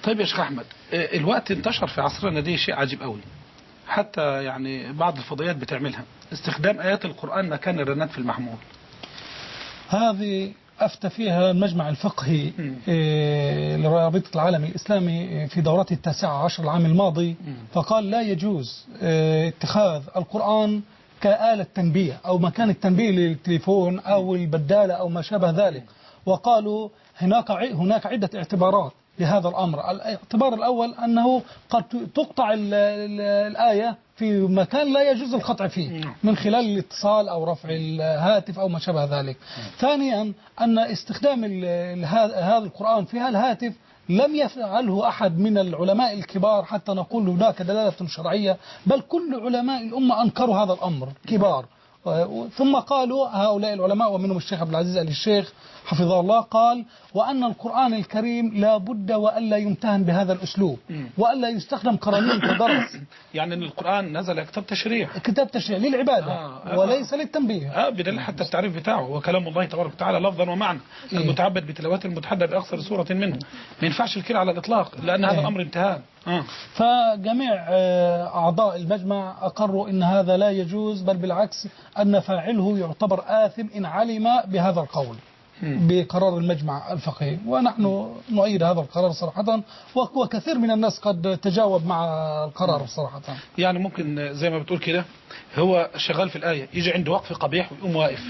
طيب يا شيخ أحمد، الوقت انتشر في عصرنا دي شيء عجيب قوي، حتى يعني بعض الفضائيات بتعملها استخدام آيات القرآن مكان الرنات في المحمول. هذه أفتى فيها المجمع الفقهي لرابطة العالم الإسلامي في دورته 19 العام الماضي، فقال لا يجوز اتخاذ القرآن كآلة تنبيه أو مكان التنبيه للتليفون أو البدالة أو ما شابه ذلك. وقالوا هناك عدة اعتبارات لهذا الأمر. الاعتبار الأول أنه قد تقطع الآية في مكان لا يجوز القطع فيه من خلال الاتصال أو رفع الهاتف أو ما شابه ذلك. ثانيا أن استخدام هذا القرآن في الهاتف لم يفعله أحد من العلماء الكبار حتى نقول هناك دلالة شرعية، بل كل علماء الأمة أنكروا هذا الأمر كبار. ثم قالوا هؤلاء العلماء ومنهم الشيخ عبد العزيز آل الشيخ حفظه الله قال وأن القرآن الكريم لا بد وألا يمتهن بهذا الأسلوب وألا يستخدم قرانين كدرس. يعني أن القرآن نزل كتاب تشريع، كتاب تشريع للعبادة وليس للتنبيه. بدليل حتى التعريف بتاعه هو كلام الله تبارك وتعالى لفظا ومعنى المتعبد بتلاوات المتحدى بأقصر سورة منه. ما ينفعش الكلام على الإطلاق لأن هذا الأمر امتهان. فجميع أعضاء المجمع أقروا أن هذا لا يجوز، بل بالعكس أن فاعله يعتبر آثم إن علم بهذا القول بقرار المجمع الفقهي، ونحن نؤيد هذا القرار صراحة، وكثير من الناس قد تجاوب مع القرار صراحة. يعني ممكن زي ما بتقول كده هو شغال في الآية يجي عنده وقف قبيح ويقوم واقف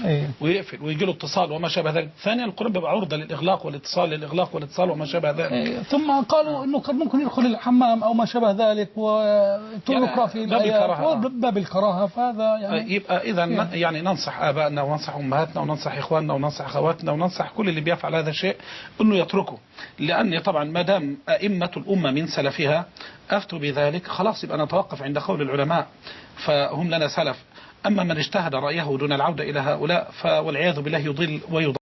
ويقفل ويجي له اتصال وما شابه ذلك. ثانيا القرآن بيبقى عرضة للإغلاق والاتصال للإغلاق والاتصال وما شابه ذلك. ثم قالوا إنه قد ممكن يدخل الحمام أو ما شابه ذلك وتقرأ في الآيات باب الكراهة. فهذا يعني يبقى إذا يعني ننصح آبائنا وننصح أمهاتنا وننصح إخواننا وننصح أخواتنا وننصح كل اللي بيفعل هذا الشيء إنه يتركه، لأن طبعا ما دام أئمة الأمة من سلفها أفتوا بذلك خلاص يبقى نتوقف عند قول العلماء فهم لنا سلف. أما من اجتهد رأيه دون العودة إلى هؤلاء فوالعياذ بالله يضل ويضل.